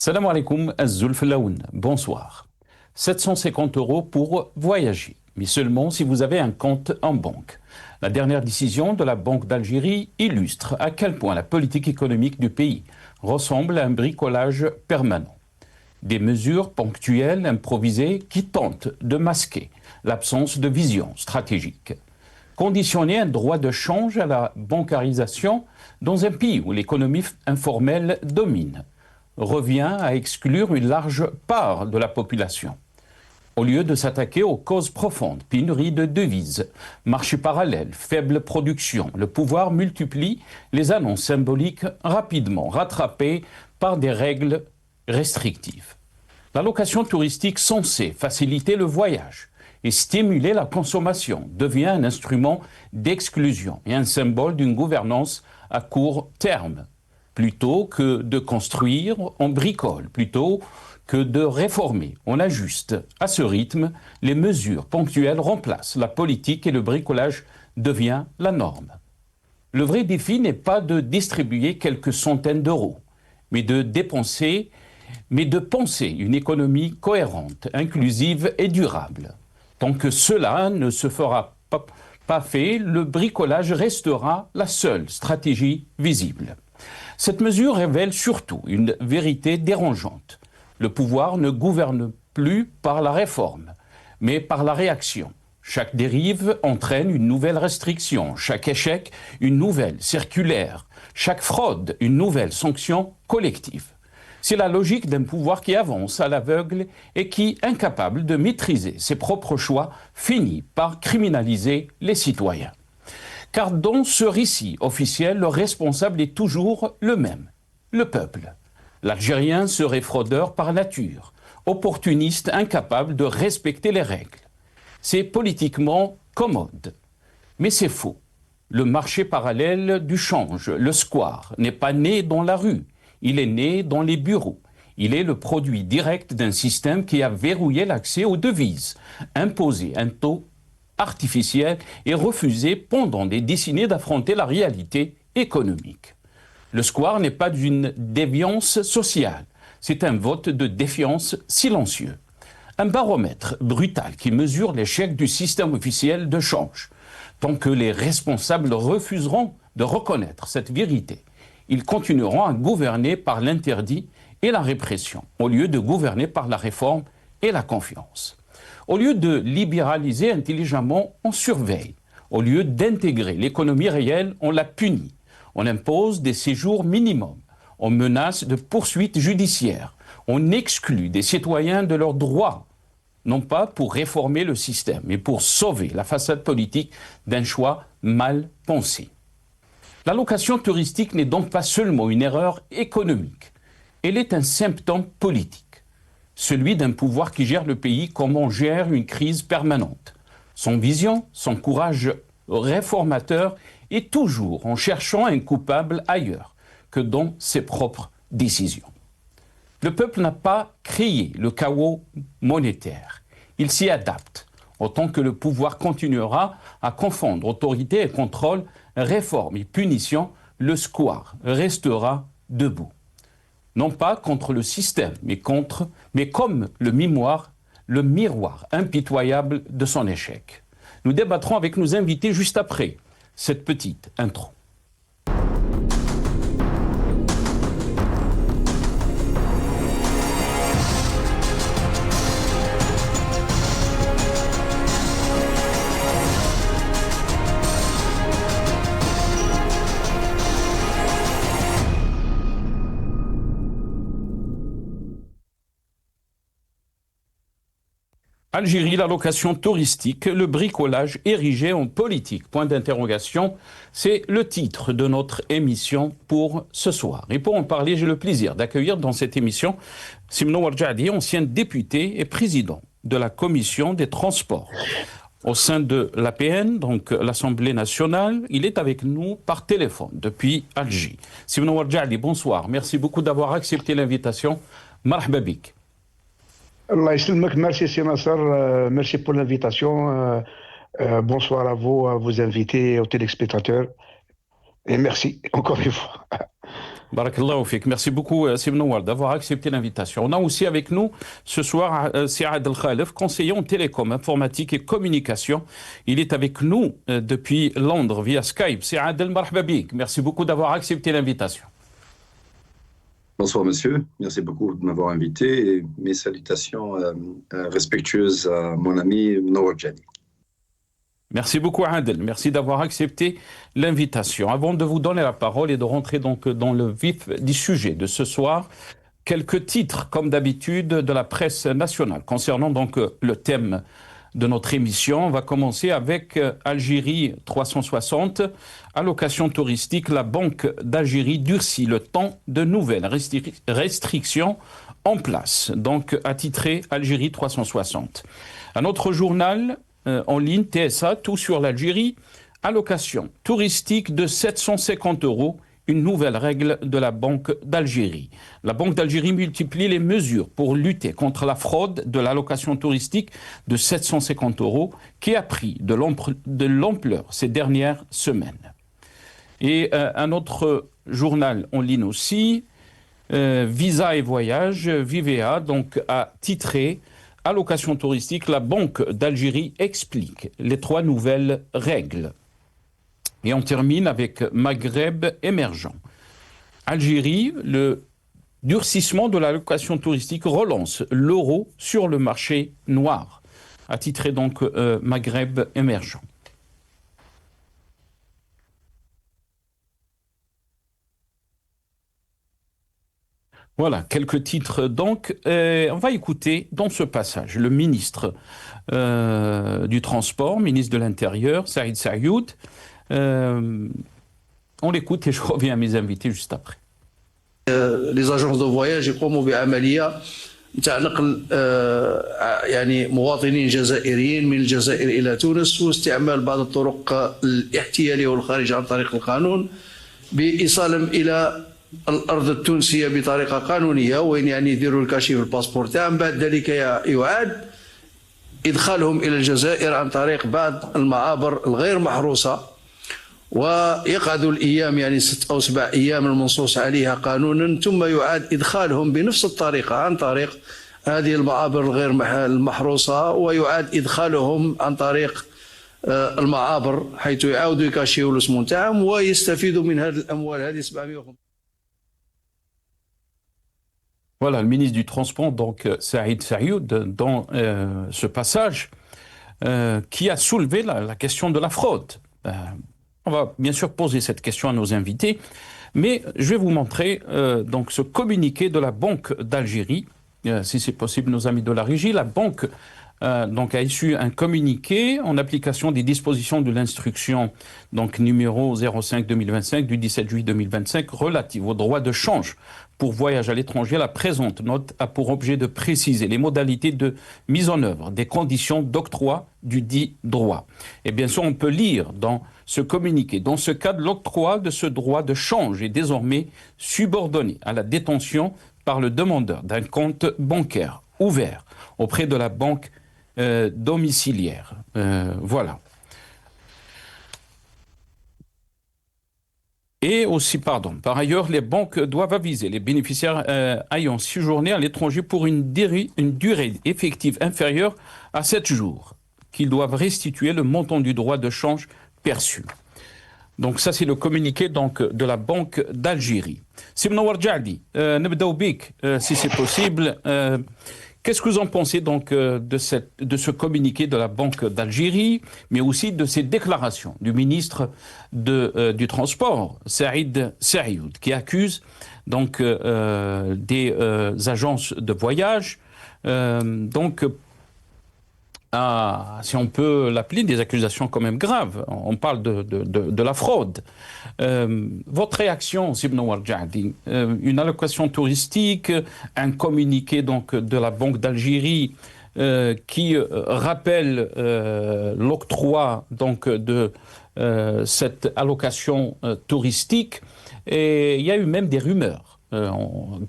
Salam alaikum, Azulf Laoun. Bonsoir. 750 € pour voyager, mais seulement si vous avez un compte en banque. La dernière décision de la Banque d'Algérie illustre à quel point la politique économique du pays ressemble à un bricolage permanent. Des mesures ponctuelles, improvisées, qui tentent de masquer l'absence de vision stratégique. Conditionner un droit de change à la bancarisation dans un pays où l'économie informelle domine revient à exclure une large part de la population. Au lieu de s'attaquer aux causes profondes, pénurie de devises, marché parallèle, faible production, le pouvoir multiplie les annonces symboliques rapidement rattrapées par des règles restrictives. La location touristique censée faciliter le voyage et stimuler la consommation devient un instrument d'exclusion et un symbole d'une gouvernance à court terme. Plutôt que de construire, on bricole. Plutôt que de réformer, on ajuste. À ce rythme, les mesures ponctuelles remplacent la politique et le bricolage devient la norme. Le vrai défi n'est pas de distribuer quelques centaines d'euros, mais de penser une économie cohérente, inclusive et durable. Tant que cela ne se fera pas fait, le bricolage restera la seule stratégie visible. Cette mesure révèle surtout une vérité dérangeante. Le pouvoir ne gouverne plus par la réforme, mais par la réaction. Chaque dérive entraîne une nouvelle restriction, chaque échec une nouvelle circulaire, chaque fraude une nouvelle sanction collective. C'est la logique d'un pouvoir qui avance à l'aveugle et qui, incapable de maîtriser ses propres choix, finit par criminaliser les citoyens. Car dans ce récit officiel, le responsable est toujours le même, le peuple. L'Algérien serait fraudeur par nature, opportuniste, incapable de respecter les règles. C'est politiquement commode, mais c'est faux. Le marché parallèle du change, le square, n'est pas né dans la rue, il est né dans les bureaux. Il est le produit direct d'un système qui a verrouillé l'accès aux devises, imposé un taux artificielle et refusé pendant des décennies d'affronter la réalité économique. Le square n'est pas une déviance sociale, c'est un vote de défiance silencieux. Un baromètre brutal qui mesure l'échec du système officiel de change. Tant que les responsables refuseront de reconnaître cette vérité, ils continueront à gouverner par l'interdit et la répression, au lieu de gouverner par la réforme et la confiance. Au lieu de libéraliser intelligemment, on surveille. Au lieu d'intégrer l'économie réelle, on la punit. On impose des séjours minimums. On menace de poursuites judiciaires. On exclut des citoyens de leurs droits, non pas pour réformer le système, mais pour sauver la façade politique d'un choix mal pensé. La location touristique n'est donc pas seulement une erreur économique. Elle est un symptôme politique. Celui d'un pouvoir qui gère le pays comme on gère une crise permanente. Son vision, son courage réformateur est toujours en cherchant un coupable ailleurs que dans ses propres décisions. Le peuple n'a pas créé le chaos monétaire. Il s'y adapte, autant que le pouvoir continuera à confondre autorité et contrôle, réforme et punition, le square restera debout. Non pas contre le système, mais comme le miroir impitoyable de son échec. Nous débattrons avec nos invités juste après cette petite intro. Algérie, la location touristique, le bricolage érigé en politique. Point d'interrogation, c'est le titre de notre émission pour ce soir. Et pour en parler, j'ai le plaisir d'accueillir dans cette émission Simno Warjadi, ancien député et président de la commission des transports au sein de l'APN, donc l'Assemblée nationale. Il est avec nous par téléphone depuis Alger. Simno Warjadi, bonsoir. Merci beaucoup d'avoir accepté l'invitation. Marhaba bik. Allah yasselmek, merci Sir Nasser, merci pour l'invitation. Bonsoir à vous, à vos invités, aux téléspectateurs. Et merci encore une fois. Barakallahu fik. Merci beaucoup, Sib Nouar, d'avoir accepté l'invitation. On a aussi avec nous ce soir Saad El Khalef, conseiller en télécom, informatique et communication. Il est avec nous depuis Londres via Skype. Saad El Marhaba bik. Merci beaucoup d'avoir accepté l'invitation. Bonsoir monsieur, merci beaucoup de m'avoir invité et mes salutations respectueuses à mon ami Nouar Jadi. Merci beaucoup Adel, merci d'avoir accepté l'invitation. Avant de vous donner la parole et de rentrer donc dans le vif du sujet de ce soir, quelques titres comme d'habitude de la presse nationale concernant donc le thème de notre émission. On va commencer avec Algérie 360, allocation touristique. La Banque d'Algérie durcit le temps de nouvelles restrictions en place. Donc attitré Algérie 360. Un autre journal en ligne, TSA, tout sur l'Algérie, allocation touristique de 750 €, une nouvelle règle de la Banque d'Algérie. La Banque d'Algérie multiplie les mesures pour lutter contre la fraude de l'allocation touristique de 750 € qui a pris de l'ampleur ces dernières semaines. Et un autre journal en ligne aussi, Visa et Voyage, Vivea, donc a titré allocation touristique, la Banque d'Algérie explique les 3 nouvelles règles. Et on termine avec Maghreb émergent. Algérie, le durcissement de l'allocation touristique relance l'euro sur le marché noir, attitré donc Maghreb émergent. Voilà, quelques titres donc. On va écouter dans ce passage le ministre du Transport, ministre de l'Intérieur, Saïd Saïoud. On l'écoute et je reviens à mes invités juste après. Les agences de voyage يقوموا بعملية تاع نقل يعني مواطنين جزائريين من الجزائر إلى تونس واستعمال بعض الطرق الاحتيالية والخارج عن طريق القانون بإيصالهم إلى الأرض التونسية بطريقة قانونية وين يعني يديروا الكاشي في الباسبور تاعهم بعد ذلك يعاد إدخالهم إلى الجزائر عن طريق بعض المعابر الغير محروسة ويقعدوا الأيام يعني 6 أو 7 أيام المنصوص عليها قانونا ثم يعاد إدخالهم بنفس الطريقة عن طريق هذه المعابر الغير المحروسة ويعاد إدخالهم عن طريق المعابر حيث يعاودوا يكاشيوا الاسم تاعهم ويستفيدوا من هذه الأموال هذه 750. Voilà, le ministre du Transport, donc Saïd Saïoud, dans ce passage, qui a soulevé la question de la fraude. On va bien sûr poser cette question à nos invités, mais je vais vous montrer donc ce communiqué de la Banque d'Algérie, si c'est possible, nos amis de la régie. La Banque donc a issu un communiqué en application des dispositions de l'instruction donc numéro 05-2025 du 17 juillet 2025 relative aux droits de change pour voyage à l'étranger. La présente note a pour objet de préciser les modalités de mise en œuvre des conditions d'octroi du dit droit. Et bien sûr, on peut lire dans ce communiqué, dans ce cadre, l'octroi de ce droit de change est désormais subordonné à la détention par le demandeur d'un compte bancaire ouvert auprès de la banque domiciliaire. Voilà. Et aussi, par ailleurs, les banques doivent aviser les bénéficiaires ayant séjourné à l'étranger pour une durée effective inférieure à 7 jours, qu'ils doivent restituer le montant du droit de change perçu. Donc ça, c'est le communiqué donc, de la Banque d'Algérie. Sib Nouar Jadi, نبداو بك, si c'est possible. Qu'est-ce que vous en pensez donc de ce communiqué de la Banque d'Algérie, mais aussi de ces déclarations du ministre du Transport, Saïd Saïoud, qui accuse donc des agences de voyage, donc si on peut l'appeler, des accusations quand même graves. On parle de la fraude. Votre réaction, Sib Nouar Jadi, une allocation touristique, un communiqué donc de la Banque d'Algérie qui rappelle l'octroi donc de cette allocation touristique, et il y a eu même des rumeurs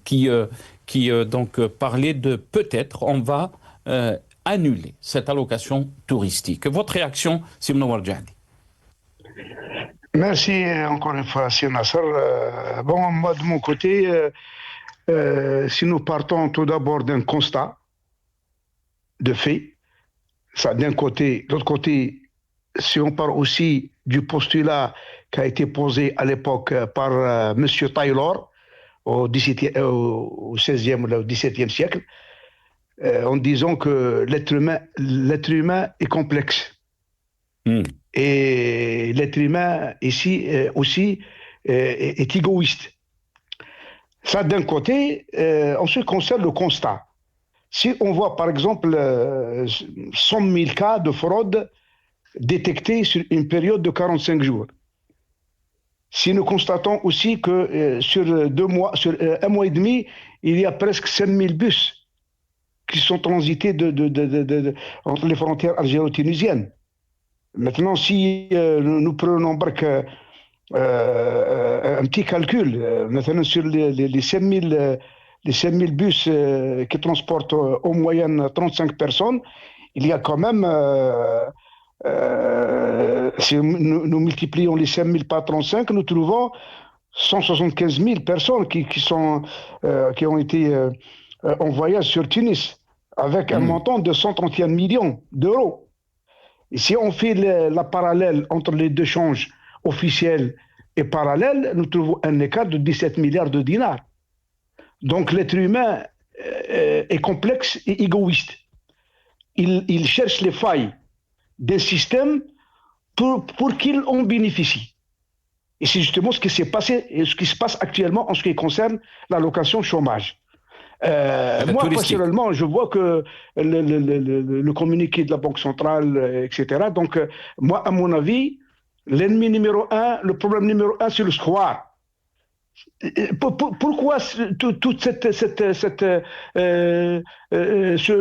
qui donc parlaient de peut-être on va annuler cette allocation touristique. Votre réaction, Sib Nouar Jadi? Merci encore une fois, Sir Nasser. Bon, moi, de mon côté, si nous partons tout d'abord d'un constat de fait, ça d'un côté, de l'autre côté, si on part aussi du postulat qui a été posé à l'époque par M. Taylor au 16e ou au 17e siècle, en disant que l'être humain est complexe. Hmm. Et l'être humain ici aussi est égoïste. Ça d'un côté, en ce qui concerne le constat. Si on voit par exemple 100 000 cas de fraude détectés sur une période de 45 jours, si nous constatons aussi que sur 2 mois, sur un mois et demi, il y a presque 5 000 bus qui sont transités entre les frontières algéro-tunisiennes. Maintenant, si nous prenons un petit calcul, maintenant sur les 5 000 bus qui transportent en moyenne 35 personnes, il y a quand même, si nous multiplions les 5 000 par 35, nous trouvons 175 000 personnes qui ont été en voyage sur Tunis, avec un montant de 131 millions d'euros. Et si on fait la parallèle entre les deux changes officiels et parallèles, nous trouvons un écart de 17 milliards de dinars. Donc l'être humain est complexe et égoïste. Il cherche les failles des systèmes pour qu'il en bénéficie. Et c'est justement ce qui s'est passé et ce qui se passe actuellement en ce qui concerne l'allocation chômage. Moi, personnellement, je vois que le communiqué de la Banque centrale, etc. Donc, moi, à mon avis, l'ennemi numéro un, le problème numéro un, c'est le square. Pourquoi toute ce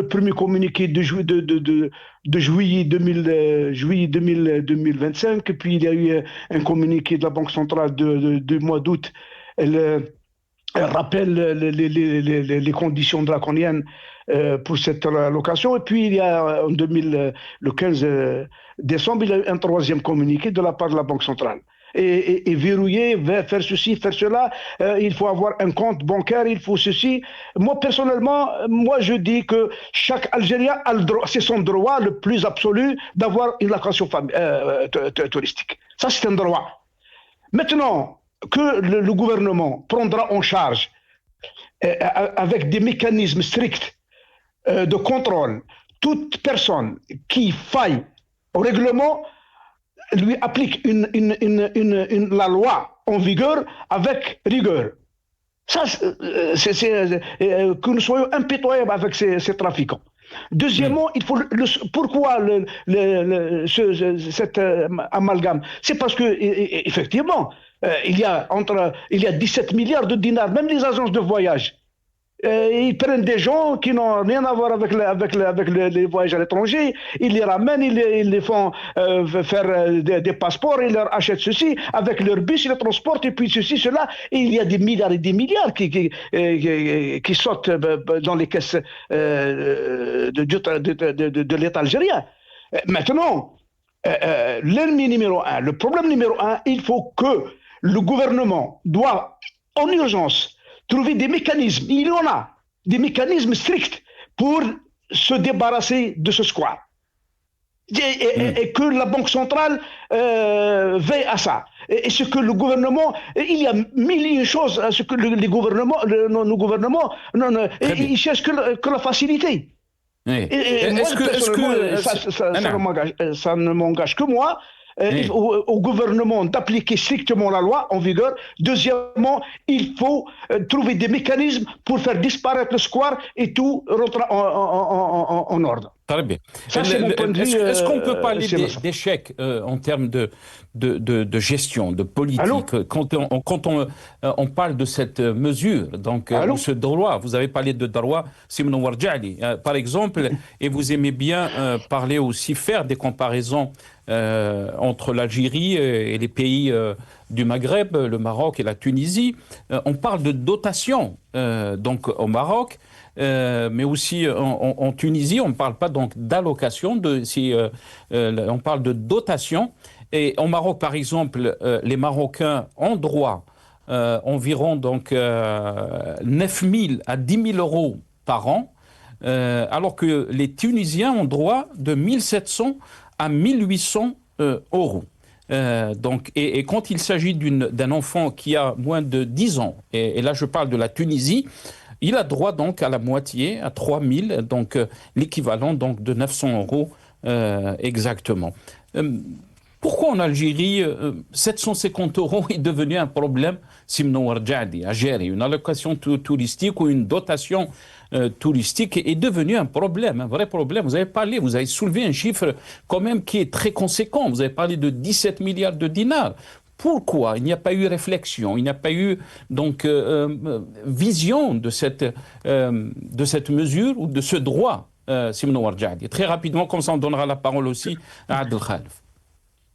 premier communiqué de juillet 2025, puis il y a eu un communiqué de la Banque centrale du mois d'août. Elle rappelle les conditions draconiennes pour cette allocation. Et puis, il y a le 15 décembre, il y a eu un troisième communiqué de la part de la Banque centrale. Et verrouiller, faire ceci, faire cela, il faut avoir un compte bancaire, il faut ceci. Moi, personnellement, je dis que chaque Algérien a le droit, c'est son droit le plus absolu d'avoir une allocation touristique. Ça, c'est un droit. Maintenant, que le gouvernement prendra en charge avec des mécanismes stricts de contrôle toute personne qui faille au règlement, lui applique la loi en vigueur avec rigueur. Ça, que nous soyons impitoyables avec ces trafiquants. Deuxièmement, il faut pourquoi cet amalgame? C'est parce que effectivement, il y a 17 milliards de dinars, même les agences de voyage. Ils prennent des gens qui n'ont rien à voir avec les voyages à l'étranger, ils les ramènent, ils les font faire des passeports, ils leur achètent ceci, avec leur bus, ils les transportent, et puis ceci, cela, et il y a des milliards et des milliards qui sautent dans les caisses de l'État algérien. Maintenant, l'ennemi numéro un, le problème numéro un, il faut que le gouvernement doit en urgence trouver des mécanismes, il y en a, des mécanismes stricts pour se débarrasser de ce square. Et que la Banque centrale veille à ça. Et ce que le gouvernement, il y a mille et une choses à ce que nos gouvernements, ils cherchent que la facilité. Oui. Et moi, ça ne m'engage que moi. Au gouvernement d'appliquer strictement la loi en vigueur. Deuxièmement, il faut trouver des mécanismes pour faire disparaître le square et tout rentre en ordre. Très bien. Est-ce qu'on peut parler d'échec en termes de gestion, de politique, quand on parle de cette mesure, donc ce droit, vous avez parlé de droit, Simon Ouardjali, par exemple, et vous aimez bien parler aussi, faire des comparaisons entre l'Algérie et les pays du Maghreb, le Maroc et la Tunisie. On parle de dotation donc au Maroc, mais aussi en Tunisie, on ne parle pas donc d'allocation, on parle de dotation. Et au Maroc, par exemple, les Marocains ont droit environ donc 9 000 à 10 000 euros par an, alors que les Tunisiens ont droit de 1 700 à 1 800 euros. Donc, et quand il s'agit d'un enfant qui a moins de 10 ans, et là je parle de la Tunisie, il a droit donc à la moitié, à 3 000, donc l'équivalent donc de 900 euros exactement. Pourquoi en Algérie, 750 euros est devenu un problème, à gérer une allocation touristique ou une dotation touristique est devenu un problème, un vrai problème. Vous avez soulevé un chiffre quand même qui est très conséquent. Vous avez parlé de 17 milliards de dinars. Pourquoi il n'y a pas eu réflexion, il n'y a pas eu donc vision de cette mesure ou de ce droit, Simon Warjadi? Très rapidement, comme ça on donnera la parole aussi à Adel Khalef.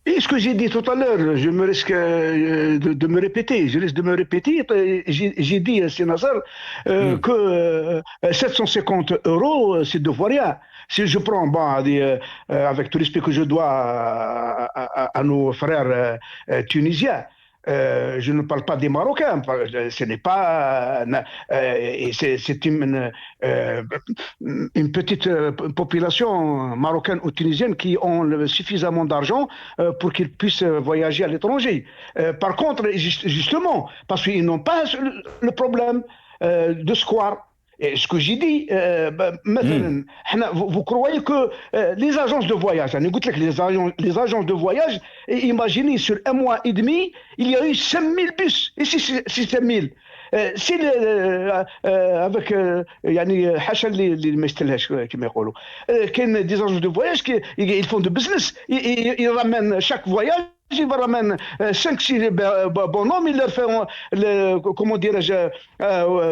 Et ce que j'ai dit tout à l'heure, je me risque de me répéter. Je risque de me répéter. J'ai dit à Sénazar que 750 euros, c'est de voir rien. Si je prends, avec tout le respect que je dois à nos frères tunisiens, je ne parle pas des Marocains. Ce n'est pas. C'est une petite population marocaine ou tunisienne qui ont suffisamment d'argent pour qu'ils puissent voyager à l'étranger. Par contre, justement, parce qu'ils n'ont pas le problème de square. Et ce que j'ai dit, vous croyez que les agences de voyage, les agences de voyage, imaginez sur un mois et demi, il y a eu 5000 bus. Et si 5000 si avec يعني حاشا اللي ما يستلهاش كما يقولوا كاين دي زاجونس دو فواياج ils font de business, ils ramènent chaque voyage, ils ramènent 5-6 bonhommes, ils leur font comment dirais-je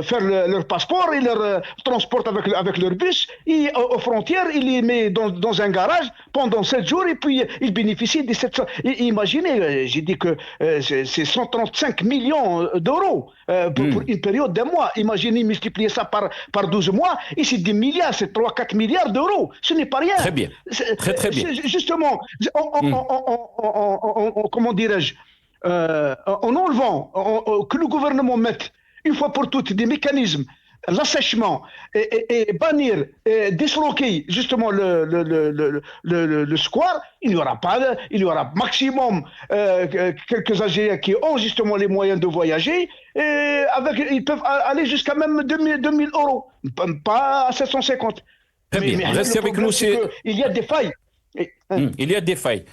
faire leur passeport, ils leur transportent avec leur bus, et aux frontières, ils les mettent dans un garage pendant 7 jours et puis ils bénéficient de cette. Imaginez, j'ai dit que c'est 135 millions d'euros pour une période d'un mois. Imaginez multiplier ça par 12 mois, et c'est des milliards, c'est 3-4 milliards d'euros. Ce n'est pas rien. Très bien. Très bien. Justement, comment dirais-je, en enlevant que le gouvernement mette une fois pour toutes des mécanismes, l'assèchement, et bannir, disloquer justement le square, il y aura maximum quelques Algériens qui ont justement les moyens de voyager, et ils peuvent aller jusqu'à même 2000 euros, pas à 750. Mais restez avec nous. Il y a des failles. Il y a des failles.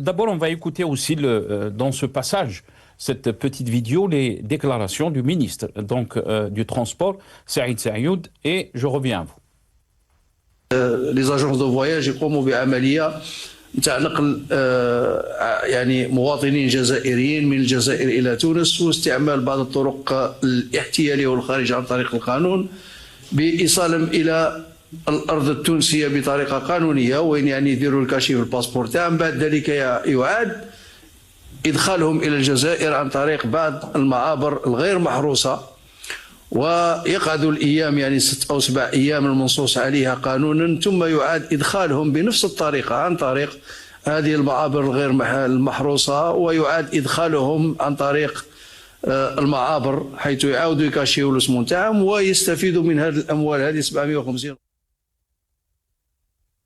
D'abord, on va écouter aussi dans ce passage, cette petite vidéo, les déclarations du ministre du Transport, Saïd Saïoud, et je reviens à vous. Les agences de voyage يقوموا بعملية نتاع نقل يعني مواطنين جزائريين من الجزائر إلى تونس، واستعمال بعض الطرق الاحتيالية والخارج عن طريق القانون بإيصالهم إلى الأرض التونسية بطريقة قانونية، وين يعني يديروا الكاشي في الباسبور تاعهم. بعد ذلك يعاد إدخالهم إلى الجزائر عن طريق بعض المعابر الغير محروسة، ويقعدوا الأيام يعني 6 أو 7 أيام المنصوص عليها قانونا، ثم يعاد إدخالهم بنفس الطريقة عن طريق هذه المعابر الغير المحروسة، ويعاد إدخالهم عن طريق المعابر، حيث يعاودوا يكاشيو الاسم تاعهم ويستفيدوا من هذه الأموال هذه 750.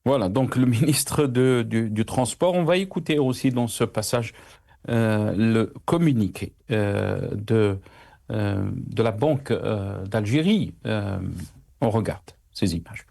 Voilà, donc le ministre du Transport. On va écouter aussi dans ce passage le communiqué de la Banque d'Algérie. On regarde ces images.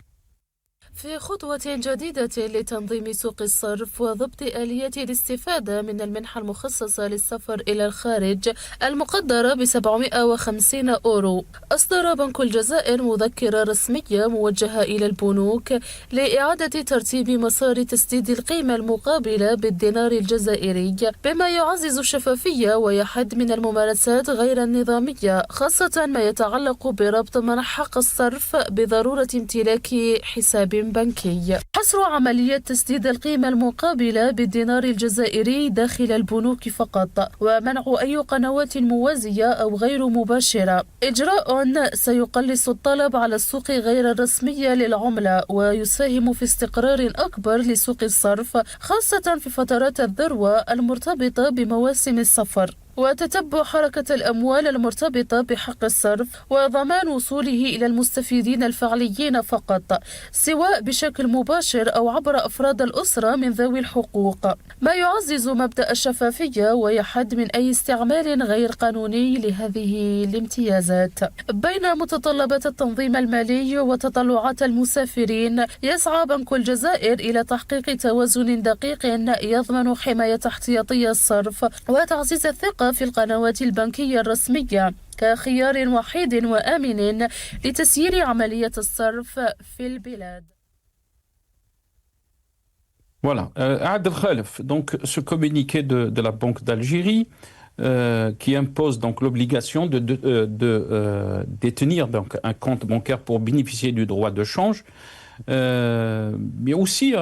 في خطوة جديدة لتنظيم سوق الصرف وضبط آلية الاستفادة من المنحة المخصصة للسفر إلى الخارج المقدرة ب750 أورو، أصدر بنك الجزائر مذكرة رسمية موجهة إلى البنوك لإعادة ترتيب مسار تسديد القيمة المقابلة بالدينار الجزائري، بما يعزز الشفافية ويحد من الممارسات غير النظامية، خاصة ما يتعلق بربط منح حق الصرف بضرورة امتلاك حساب بنكي. حصر عملية تسديد القيمة المقابلة بالدينار الجزائري داخل البنوك فقط، ومنع أي قنوات موازية أو غير مباشرة، إجراء سيقلص الطلب على السوق غير الرسمية للعملة ويساهم في استقرار أكبر لسوق الصرف، خاصة في فترات الذروة المرتبطة بمواسم السفر، وتتبع حركة الأموال المرتبطة بحق الصرف وضمان وصوله إلى المستفيدين الفعليين فقط، سواء بشكل مباشر أو عبر أفراد الأسرة من ذوي الحقوق، ما يعزز مبدأ الشفافية ويحد من أي استعمال غير قانوني لهذه الامتيازات. بين متطلبات التنظيم المالي وتطلعات المسافرين، يسعى بنك الجزائر إلى تحقيق توازن دقيق يضمن حماية احتياطي الصرف وتعزيز الثقة في القنوات البنكية الرسمية كخيار وحيد وآمن لتسيير عملية الصرف في البلاد. Voilà, Adel Khalef, donc ce communiqué de la Banque d'Algérie qui impose donc l'obligation de détenir donc un compte bancaire pour bénéficier du droit de change. Mais aussi,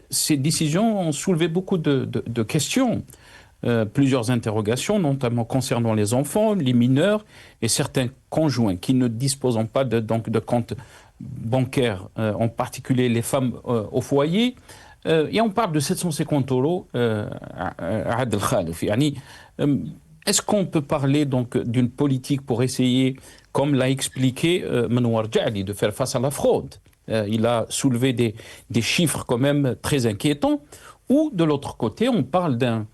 ces décisions ont soulevé beaucoup de questions, plusieurs interrogations, notamment concernant les enfants, les mineurs et certains conjoints qui ne disposent pas de compte bancaire, en particulier les femmes au foyer. Et on parle de 750 euros à Adel Khalef. Est-ce qu'on peut parler donc d'une politique pour essayer, comme l'a expliqué Menouar Djali, de faire face à la fraude? Il a soulevé des chiffres quand même très inquiétants. Ou de l'autre côté, on parle d'un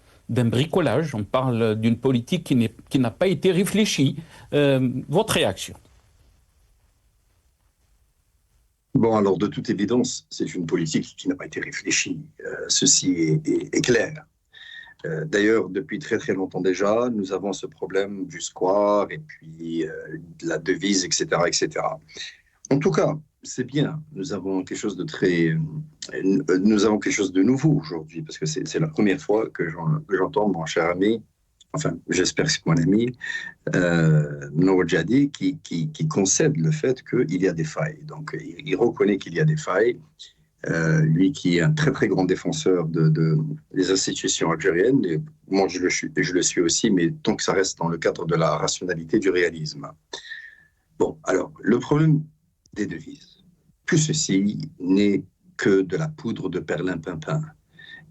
bricolage, on parle d'une politique qui n'a pas été réfléchie. Votre réaction? Bon, alors de toute évidence, c'est une politique qui n'a pas été réfléchie. Ceci est clair. D'ailleurs, depuis très très longtemps déjà, nous avons ce problème du square et puis de la devise, etc., etc. En tout cas, c'est bien. Nous avons quelque chose de nouveau aujourd'hui, parce que c'est la première fois que j'entends mon cher ami, enfin, j'espère que c'est mon ami, Menouar Djali, qui concède le fait qu'il y a des failles. Donc, il reconnaît qu'il y a des failles. Lui qui est un très très grand défenseur des institutions algériennes, et moi je le suis aussi, mais tant que ça reste dans le cadre de la rationalité, du réalisme. Bon, alors, le problème des devises, tout ceci n'est que de la poudre de perlimpinpin.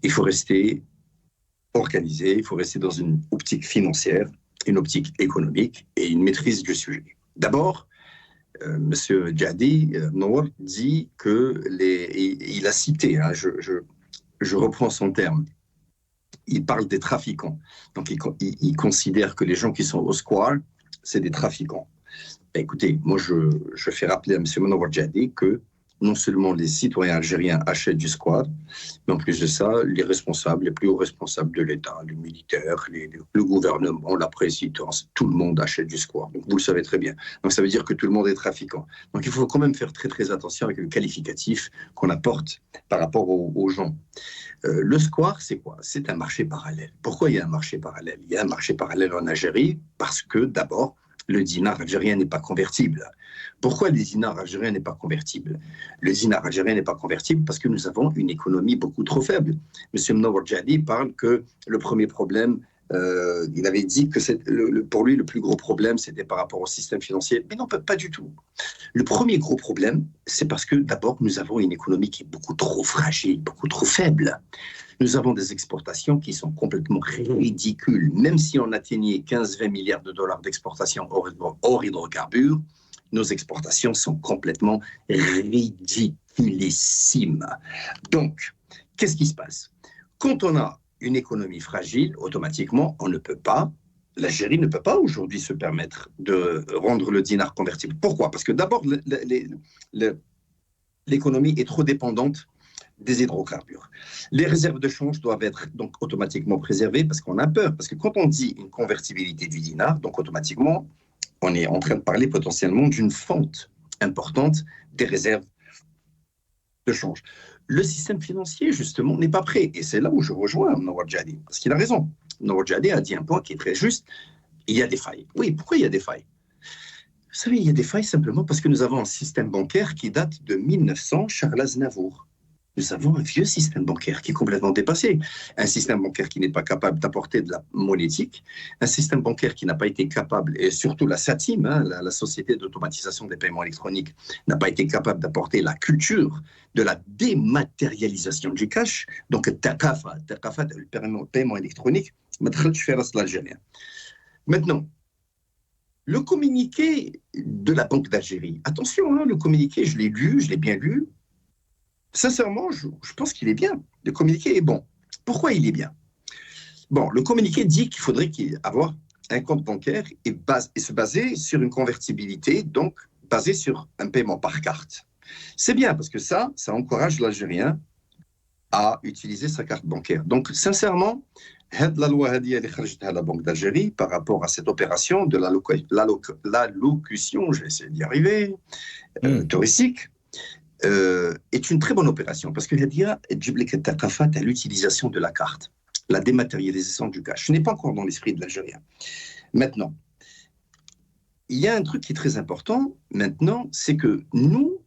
Il faut rester organisé, il faut rester dans une optique financière, une optique économique et une maîtrise du sujet. D'abord, Monsieur Djadi Nour dit il a cité, hein, je reprends son terme, il parle des trafiquants. Donc il considère que les gens qui sont au square, c'est des trafiquants. Ben, écoutez, moi je fais rappeler à Monsieur Menouar Djadi que non seulement les citoyens algériens achètent du squat, mais en plus de ça, les responsables, les plus hauts responsables de l'État, les militaires, le gouvernement, la présidence, tout le monde achète du squat. Donc vous le savez très bien. Donc ça veut dire que tout le monde est trafiquant. Donc il faut quand même faire très très attention avec le qualificatif qu'on apporte par rapport aux gens. Le square, c'est quoi? C'est un marché parallèle. Pourquoi il y a un marché parallèle? Il y a un marché parallèle en Algérie parce que d'abord, le dinar algérien n'est pas convertible. Pourquoi le dinar algérien n'est pas convertible? Le dinar algérien n'est pas convertible parce que nous avons une économie beaucoup trop faible. Monsieur Menouar Djali parle que le premier problème, il avait dit que pour lui, le plus gros problème, c'était par rapport au système financier. Mais non, pas du tout. Le premier gros problème, c'est parce que d'abord, nous avons une économie qui est beaucoup trop fragile, beaucoup trop faible. Nous avons des exportations qui sont complètement ridicules. Même si on atteignait 15-20 milliards de dollars d'exportation hors hydrocarbures, nos exportations sont complètement ridiculissimes. Donc, qu'est-ce qui se passe? Quand on a une économie fragile, automatiquement, l'Algérie ne peut pas aujourd'hui se permettre de rendre le dinar convertible. Pourquoi? Parce que d'abord, l'économie est trop dépendante des hydrocarbures. Les réserves de change doivent être donc automatiquement préservées parce qu'on a peur. Parce que quand on dit une convertibilité du dinar, donc automatiquement, on est en train de parler potentiellement d'une fente importante des réserves de change. Le système financier, justement, n'est pas prêt. Et c'est là où je rejoins Menouar Djali, parce qu'il a raison. Menouar Djali a dit un point qui est très juste. Il y a des failles. Oui, pourquoi il y a des failles? savez, il y a des failles simplement parce que nous avons un système bancaire qui date de 1900, Charles Aznavour. Nous avons un vieux système bancaire qui est complètement dépassé. Un système bancaire qui n'est pas capable d'apporter de la monétique, un système bancaire qui n'a pas été capable, et surtout la SATIM, la Société d'automatisation des paiements électroniques, n'a pas été capable d'apporter la culture de la dématérialisation du cash. Donc, le paiement électronique, l'Algérien. Maintenant, le communiqué de la Banque d'Algérie, attention, le communiqué, je l'ai lu, je l'ai bien lu. Sincèrement, je pense qu'il est bien. Le communiqué est bon. Pourquoi il est bien? Bon, le communiqué dit qu'il faudrait avoir un compte bancaire et se baser sur une convertibilité, donc basé sur un paiement par carte. C'est bien parce que ça encourage l'Algérien à utiliser sa carte bancaire. Donc, sincèrement, la loi de la Banque d'Algérie par rapport à cette opération de l'allocution, je vais essayer d'y arriver, touristique, est une très bonne opération parce que Hadia à l'utilisation de la carte, la dématérialisation du cash. Ce n'est pas encore dans l'esprit de l'Algérien. Maintenant, il y a un truc qui est très important maintenant, c'est que nous,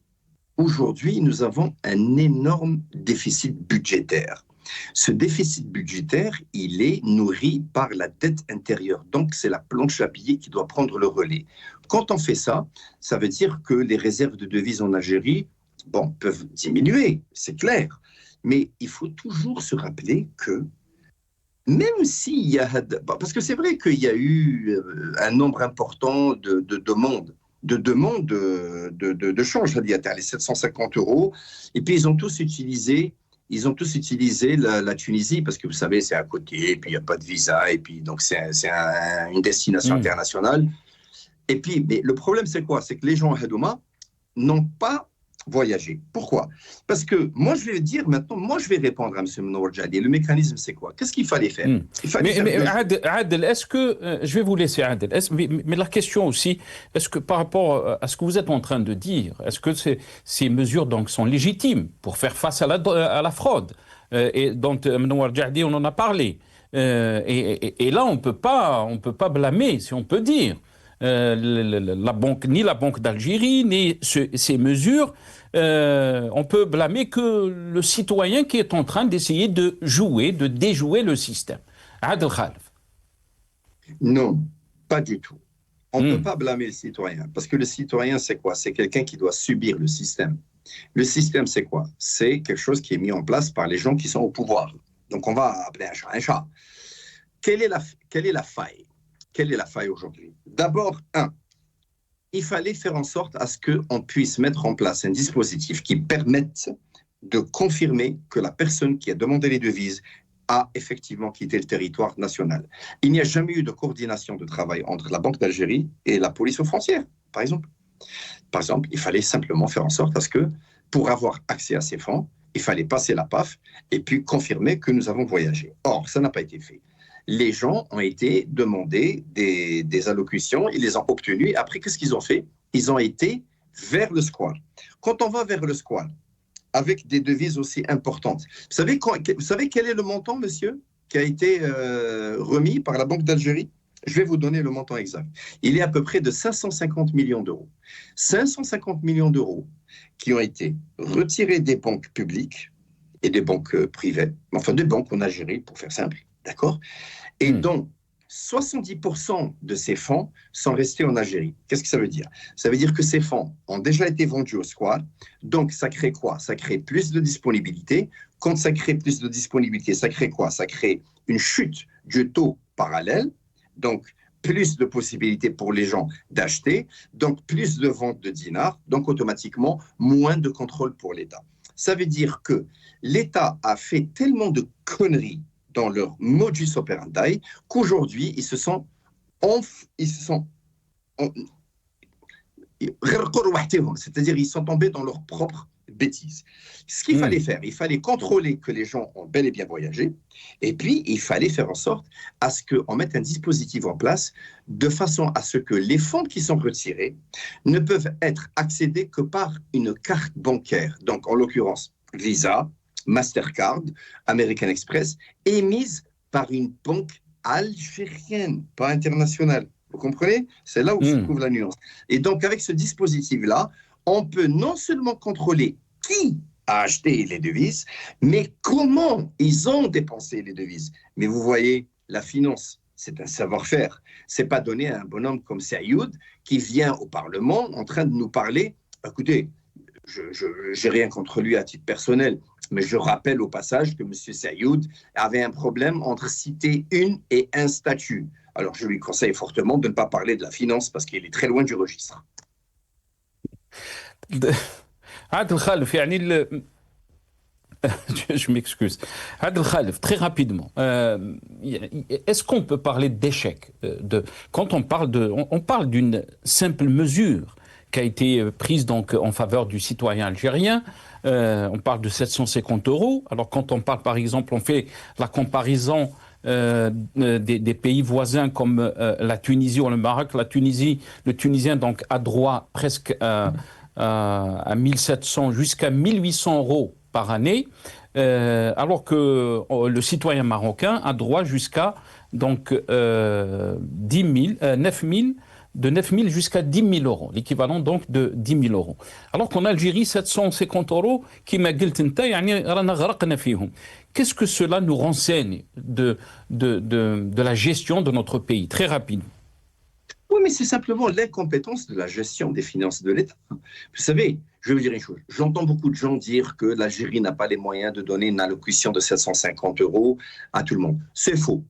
aujourd'hui, nous avons un énorme déficit budgétaire. Ce déficit budgétaire, il est nourri par la dette intérieure. Donc, c'est la planche à billets qui doit prendre le relais. Quand on fait ça, ça veut dire que les réserves de devises en Algérie peuvent diminuer, c'est clair. Mais il faut toujours se rappeler que même s'il y a... Parce que c'est vrai qu'il y a eu un nombre important de demandes de change, c'est-à-dire les 750 €, et puis ils ont tous utilisé la Tunisie, parce que vous savez, c'est à côté, et puis il n'y a pas de visa, et puis donc c'est une destination internationale. Et puis, mais le problème, c'est quoi? C'est que les gens à Hadouma n'ont pas voyager. Pourquoi? Parce que moi, je vais dire maintenant, moi, je vais répondre à M. Mnourjadi. Le mécanisme, c'est quoi? Qu'est-ce qu'il fallait faire? Mais Adel, est-ce que, je vais vous laisser Adel, mais la question aussi, est-ce que par rapport à ce que vous êtes en train de dire, est-ce que ces mesures donc sont légitimes pour faire face à la fraude et dont Mnourjadi, on en a parlé. Et là, on peut pas blâmer, si on peut dire, ni la Banque d'Algérie, ni ces mesures. On peut blâmer que le citoyen qui est en train d'essayer de déjouer le système. Adel Khalf. Non, pas du tout. On ne peut pas blâmer le citoyen, parce que le citoyen, c'est quoi? C'est quelqu'un qui doit subir le système. Le système, c'est quoi? C'est quelque chose qui est mis en place par les gens qui sont au pouvoir. Donc, on va appeler un chat un chat. Quelle est la faille? Quelle est la faille aujourd'hui? D'abord, il fallait faire en sorte à ce qu'on puisse mettre en place un dispositif qui permette de confirmer que la personne qui a demandé les devises a effectivement quitté le territoire national. Il n'y a jamais eu de coordination de travail entre la Banque d'Algérie et la police aux frontières, par exemple. Par exemple, il fallait simplement faire en sorte à ce que, pour avoir accès à ces fonds, il fallait passer la PAF et puis confirmer que nous avons voyagé. Or, ça n'a pas été fait. Les gens ont été demandés des allocutions, ils les ont obtenues. Après, qu'est-ce qu'ils ont fait? Ils ont été vers le squal. Quand on va vers le squal, avec des devises aussi importantes, vous savez quel est le montant, monsieur, qui a été remis par la Banque d'Algérie? Je vais vous donner le montant exact. Il est à peu près de 550 millions d'euros. 550 millions d'euros qui ont été retirés des banques publiques et des banques privées, enfin des banques en Algérie, pour faire simple. D'accord? Et donc, 70% de ces fonds sont restés en Algérie. Qu'est-ce que ça veut dire? Ça veut dire que ces fonds ont déjà été vendus au squad. Donc, ça crée quoi? Ça crée plus de disponibilité. Quand ça crée plus de disponibilité, ça crée quoi? Ça crée une chute du taux parallèle. Donc, plus de possibilités pour les gens d'acheter. Donc, plus de ventes de dinars. Donc, automatiquement, moins de contrôle pour l'État. Ça veut dire que l'État a fait tellement de conneries dans leur modus operandi, qu'aujourd'hui, c'est-à-dire ils sont tombés dans leurs propres bêtises. Ce qu'il fallait faire, il fallait contrôler que les gens ont bel et bien voyagé, et puis il fallait faire en sorte à ce qu'on mette un dispositif en place de façon à ce que les fonds qui sont retirés ne peuvent être accédés que par une carte bancaire, donc en l'occurrence Visa, Mastercard, American Express, émise par une banque algérienne, pas internationale. Vous comprenez? C'est là où se trouve la nuance. Et donc, avec ce dispositif-là, on peut non seulement contrôler qui a acheté les devises, mais comment ils ont dépensé les devises. Mais vous voyez, la finance, c'est un savoir-faire. C'est pas donné à un bonhomme comme Sayoud qui vient au Parlement en train de nous parler. Écoutez, je n'ai rien contre lui à titre personnel, mais je rappelle au passage que M. Sayoud avait un problème entre citer une et un statut. Alors, je lui conseille fortement de ne pas parler de la finance parce qu'il est très loin du registre. Adel Khalif, je m'excuse. Adel Khalif, très rapidement, est-ce qu'on peut parler d'échec quand on parle d'une simple mesure qui a été prise donc en faveur du citoyen algérien, on parle de 750 €. Alors quand on parle, par exemple, on fait la comparaison des pays voisins comme la Tunisie ou le Maroc, le Tunisien donc a droit presque à 1700 jusqu'à 1800 € par année, alors que le citoyen marocain a droit jusqu'à donc 9 000, de 9 000 jusqu'à 10 000 €, l'équivalent donc de 10 000 €. Alors qu'en Algérie, 750 € qui m'a قلت انت يعني رانا غرقنا فيهم. Qu'est-ce que cela nous renseigne de la gestion de notre pays, très rapidement? Oui, mais c'est simplement l'incompétence de la gestion des finances de l'État. Vous savez, je vais vous dire une chose. J'entends beaucoup de gens dire que l'Algérie n'a pas les moyens de donner une allocution de 750 € à tout le monde. C'est faux.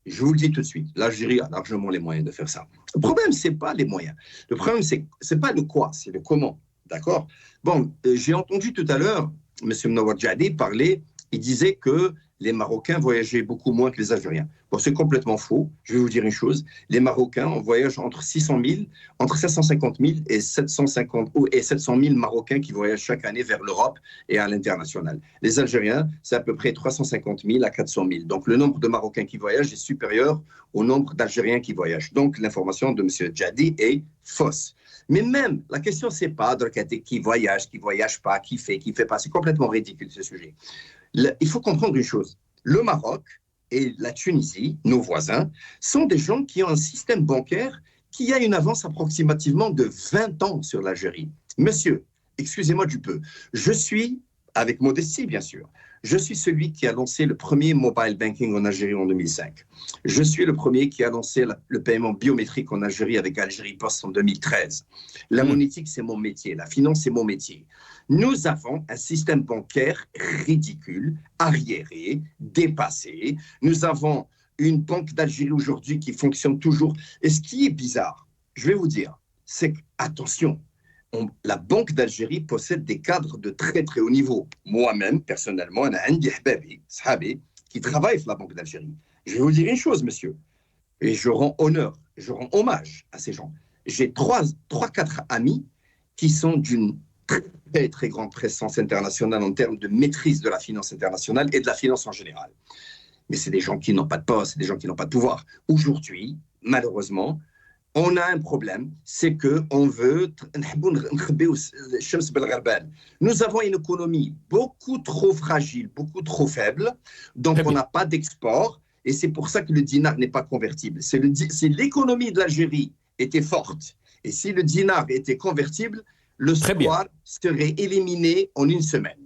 Je vous le dis tout de suite, l'Algérie a largement les moyens de faire ça. Le problème, ce n'est pas les moyens. Le problème, c'est pas le quoi, c'est le comment. D'accord? Bon, j'ai entendu tout à l'heure M. Mnawadjadi parler, il disait que les Marocains voyageaient beaucoup moins que les Algériens. Bon, c'est complètement faux. Je vais vous dire une chose. Les Marocains, on voyage entre 550 000 et 700 000 Marocains qui voyagent chaque année vers l'Europe et à l'international. Les Algériens, c'est à peu près 350 000 à 400 000. Donc, le nombre de Marocains qui voyagent est supérieur au nombre d'Algériens qui voyagent. Donc, l'information de M. Djadi est fausse. Mais même, la question, c'est pas qui voyage pas, qui fait pas. C'est complètement ridicule, ce sujet. Il faut comprendre une chose. Le Maroc et la Tunisie, nos voisins, sont des gens qui ont un système bancaire qui a une avance approximativement de 20 ans sur l'Algérie. Monsieur, excusez-moi du peu, je suis, avec modestie bien sûr, je suis celui qui a lancé le premier mobile banking en Algérie en 2005. Je suis le premier qui a lancé le paiement biométrique en Algérie avec Algérie Post en 2013. La monétique, c'est mon métier. La finance, c'est mon métier. Nous avons un système bancaire ridicule, arriéré, dépassé. Nous avons une banque d'Algérie aujourd'hui qui fonctionne toujours. Et ce qui est bizarre, je vais vous dire, c'est que, attention, la Banque d'Algérie possède des cadres de très très haut niveau. Moi-même, personnellement, qui travaille sur la Banque d'Algérie. Je vais vous dire une chose, monsieur, et je rends hommage à ces gens. J'ai 3-4 amis qui sont d'une très très grande présence internationale en termes de maîtrise de la finance internationale et de la finance en général. Mais c'est des gens qui n'ont pas de poste, c'est des gens qui n'ont pas de pouvoir. Aujourd'hui, malheureusement, on a un problème, c'est qu'on veut... Nous avons une économie beaucoup trop fragile, beaucoup trop faible, donc on n'a pas d'export, et c'est pour ça que le dinar n'est pas convertible. Si l'économie de l'Algérie était forte, et si le dinar était convertible, le square serait éliminé en une semaine.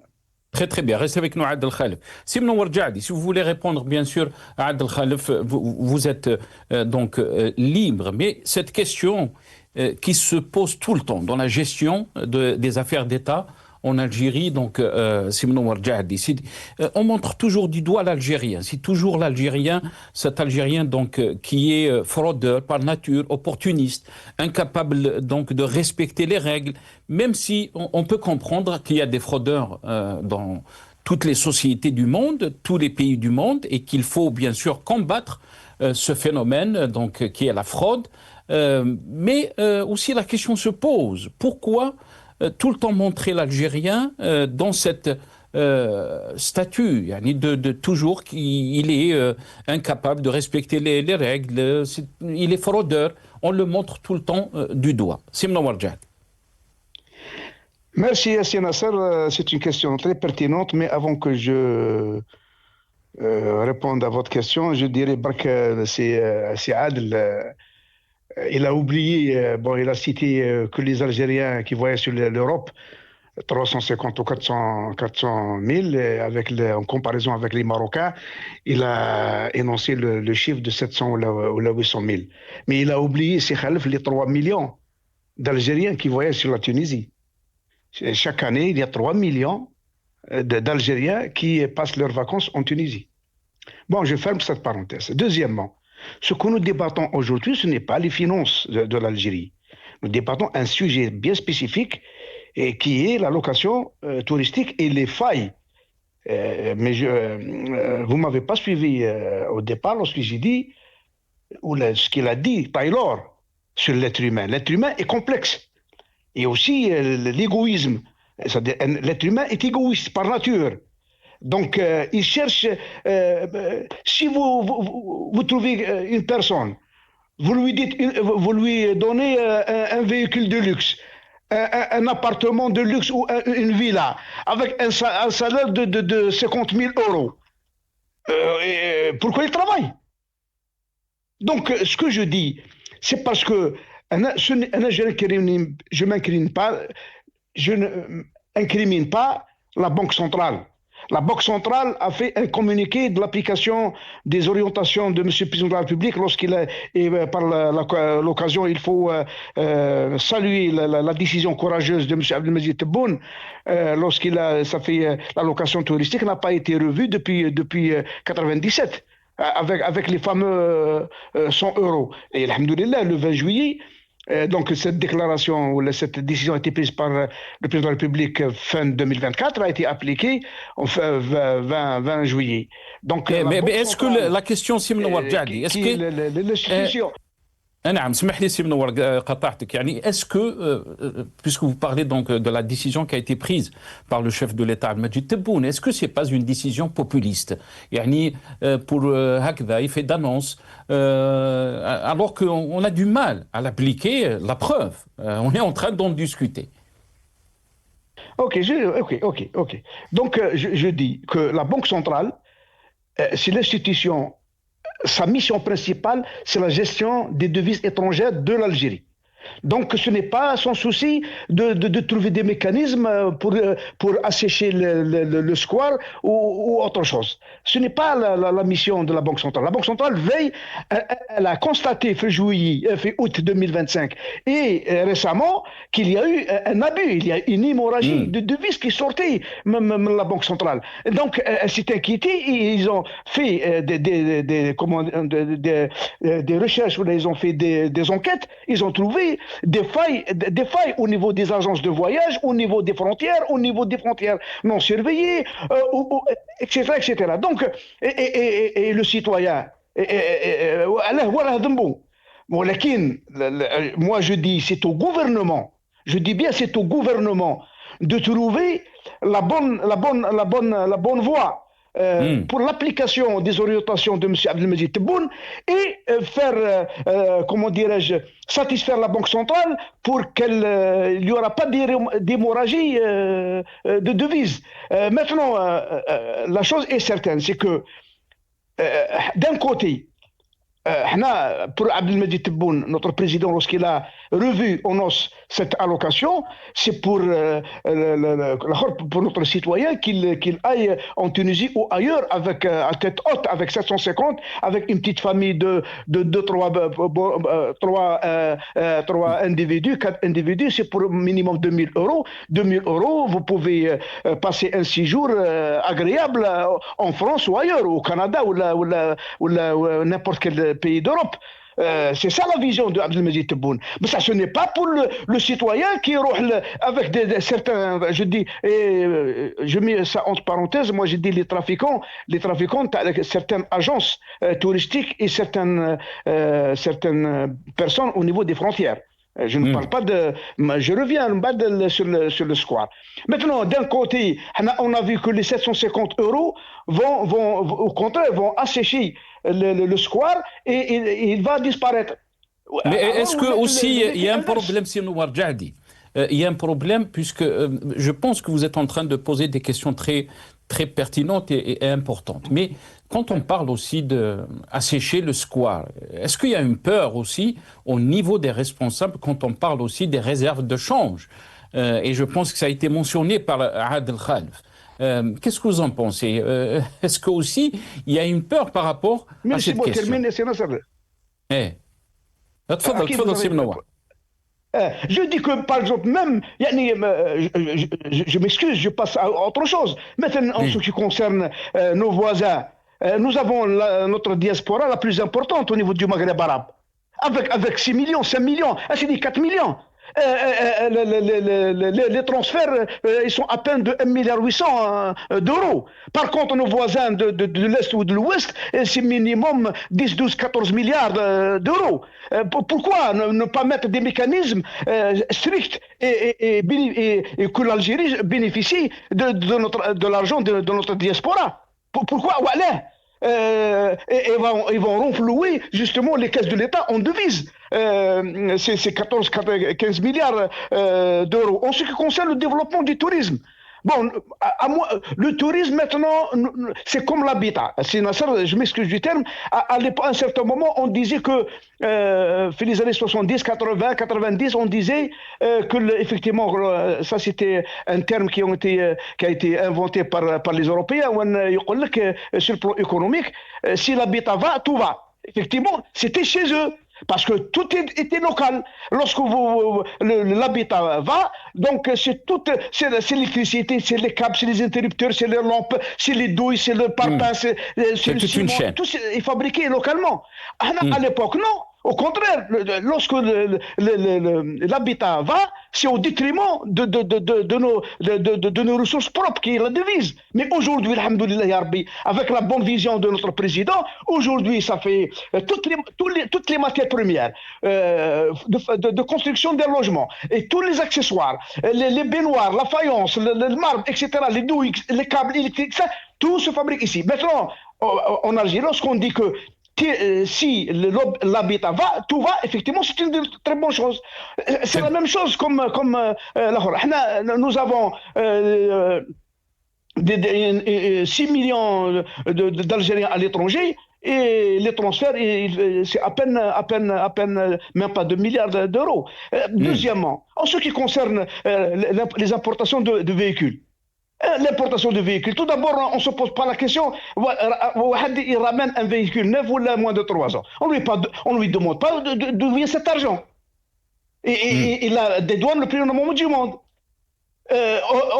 Très très bien, restez avec nous Adel Khalif. Si vous voulez répondre bien sûr à Adel Khalif, vous êtes donc libre, mais cette question qui se pose tout le temps dans la gestion des affaires d'État en Algérie, donc on montre toujours du doigt l'Algérien. C'est toujours l'Algérien, cet Algérien donc qui est fraudeur par nature, opportuniste, incapable donc de respecter les règles, même si on peut comprendre qu'il y a des fraudeurs dans toutes les sociétés du monde, tous les pays du monde, et qu'il faut bien sûr combattre ce phénomène donc qui est la fraude. Mais aussi la question se pose, pourquoi tout le temps montrer l'Algérien dans cette statut, de toujours qu'il est incapable de respecter les règles, il est fraudeur, on le montre tout le temps du doigt. Simna Warjad. Merci Yassine Nasser, c'est une question très pertinente, mais avant que je réponde à votre question, je dirais que c'est Adel Il a oublié, bon, il a cité que les Algériens qui voyaient sur l'Europe, 350 ou 400 000, en comparaison avec les Marocains, il a énoncé le chiffre de 700 ou la 800 000. Mais il a oublié, c'est Khalif, les 3 millions d'Algériens qui voyagent sur la Tunisie. Chaque année, il y a 3 millions d'Algériens qui passent leurs vacances en Tunisie. Bon, je ferme cette parenthèse. Deuxièmement, ce que nous débattons aujourd'hui, ce n'est pas les finances de l'Algérie. Nous débattons un sujet bien spécifique et qui est la location touristique et les failles. Mais vous ne m'avez pas suivi au départ lorsque j'ai dit, ou ce qu'il a dit, Taylor, sur l'être humain. L'être humain est complexe. Et aussi l'égoïsme. C'est-à-dire, l'être humain est égoïste par nature. Donc, il cherche, si vous trouvez une personne, vous lui donnez un véhicule de luxe, un appartement de luxe ou une villa, avec un salaire de 50 000 euros, pourquoi il travaille? Donc, ce que je dis, c'est parce que je ne m'incrimine pas, je n'incrimine pas la Banque centrale. La Banque centrale a fait un communiqué de l'application des orientations de M. le Président de la République lorsqu'il a, et par l'occasion, il faut saluer la décision courageuse de M. Abdelmajid Tebboune lorsqu'il a, ça fait l'allocation touristique n'a pas été revue depuis 1997 avec les fameux 100 euros. Et alhamdoulilah, le 20 juillet, donc cette déclaration ou cette décision a été prise par le président de la République fin 2024, a été appliquée en 20 juillet. Donc, mais est-ce que la question, Sir Munawar Jadli, est-ce que l'institution نعم اسمح لي سي منور قطعتك يعني est-ce que puisque vous parlez donc de la décision qui a été prise par le chef de l'État Abdelmajid Tebboune, est-ce que c'est pas une décision populiste يعني pour هكذا il fait d'annonce alors qu'on a du mal à l'appliquer, la preuve on est en train d'en discuter. Ok. Donc je dis que la Banque centrale c'est l'institution. Sa mission principale, c'est la gestion des devises étrangères de l'Algérie. Donc ce n'est pas son souci de trouver des mécanismes pour assécher le square ou autre chose. Ce n'est pas la mission de la Banque centrale. La Banque centrale veille, elle a constaté fin août 2025 et récemment qu'il y a eu un abus, il y a une hémorragie de devises qui sortait même la Banque centrale. Donc elle s'est inquiétée et ils ont fait des recherches, ils ont fait des enquêtes, ils ont trouvé des failles au niveau des agences de voyage, au niveau des frontières non surveillées, etc. Donc, et le citoyen, moi je dis, c'est au gouvernement, je dis bien c'est au gouvernement de trouver la bonne voie. Pour l'application des orientations de M. Abdelmajid Tebboune et faire, comment dirais-je, satisfaire la Banque centrale pour qu'il n'y aura pas d'hémorragie de devises. Maintenant, la chose est certaine, c'est que d'un côté, pour Abdelmajid Tebboune, notre président, lorsqu'il a revu en os cette allocation, c'est pour notre citoyen qu'il aille en Tunisie ou ailleurs avec à tête haute, avec 750, avec une petite famille de 3 individus, 4 individus, c'est pour minimum 2000 euros. 2000 euros, vous pouvez passer un séjour agréable en France ou ailleurs, au Canada ou n'importe quel pays d'Europe. C'est ça la vision de Abdelmajid Tebboune. Mais ça, ce n'est pas pour le citoyen qui avec certains, je dis, je mets ça entre parenthèses, moi je dis les trafiquants avec certaines agences touristiques et certaines personnes au niveau des frontières. Je ne parle pas de... Je reviens sur le square. Maintenant, d'un côté, on a vu que les 750 euros vont au contraire, vont assécher le square et il va disparaître. Mais est-ce que aussi il y a un problème, Sir Munawar Jadli, il y a un problème puisque je pense que vous êtes en train de poser des questions très très pertinente et importante. Mais quand on parle aussi d'assécher le square, est-ce qu'il y a une peur aussi au niveau des responsables quand on parle aussi des réserves de change? Et je pense que ça a été mentionné par Adel Khalf. Qu'est-ce que vous en pensez? Est-ce qu'aussi il y a une peur par rapport à cette question? Eh. تفضل سي منور. Je dis que, par exemple, même, je m'excuse, je passe à autre chose. Maintenant, en ce qui concerne nos voisins, nous avons notre diaspora la plus importante au niveau du Maghreb arabe. Avec 6 millions, 5 millions, c'est dit 4 millions. Les transferts, ils sont à peine de 1,8 milliard d'euros. Par contre, nos voisins de l'Est ou de l'Ouest, c'est minimum 10, 12, 14 milliards d'euros. Pourquoi ne pas mettre des mécanismes stricts et que l'Algérie bénéficie de l'argent de notre diaspora? Pourquoi ils vont renflouer justement les caisses de l'État en devises. C'est 14-15 milliards d'euros. En ce qui concerne le développement du tourisme, bon, le tourisme maintenant, c'est comme l'habitat. Je m'excuse du terme. À un certain moment, on disait que, les années 70, 80, 90, on disait que, effectivement, ça c'était un terme qui a été inventé par les Européens. Sur le plan économique, si l'habitat va, tout va. Effectivement, c'était chez eux. Parce que tout était local. Lorsque l'habitat va, donc c'est l'électricité, c'est les câbles, c'est les interrupteurs, c'est les lampes, c'est les douilles, c'est le parpaing, c'est le ciment, tout est fabriqué localement. À l'époque, non. Au contraire, lorsque l'habitat va, c'est au détriment de nos ressources propres, qui est la devise. Mais aujourd'hui, alhamdoulilah ya Rabbi, avec la bonne vision de notre président, aujourd'hui, ça fait toutes les matières premières de construction des logements et tous les accessoires, les baignoires, la faïence, le marbre, etc., les douilles, les câbles électriques, ça, tout se fabrique ici. Maintenant, en Algérie, lorsqu'on dit que si l'habitat va, tout va, effectivement, c'est une très bonne chose. C'est la même chose comme nous avons 6 millions d'Algériens à l'étranger, et les transferts, c'est à peine, même pas 2 milliards d'euros. Deuxièmement, en ce qui concerne les importations de véhicules, l'importation de véhicules. Tout d'abord, on ne se pose pas la question, il ramène un véhicule neuf ou moins de 3 ans. On ne lui demande pas d'où vient cet argent. Et il a des douanes le plus énorme du monde.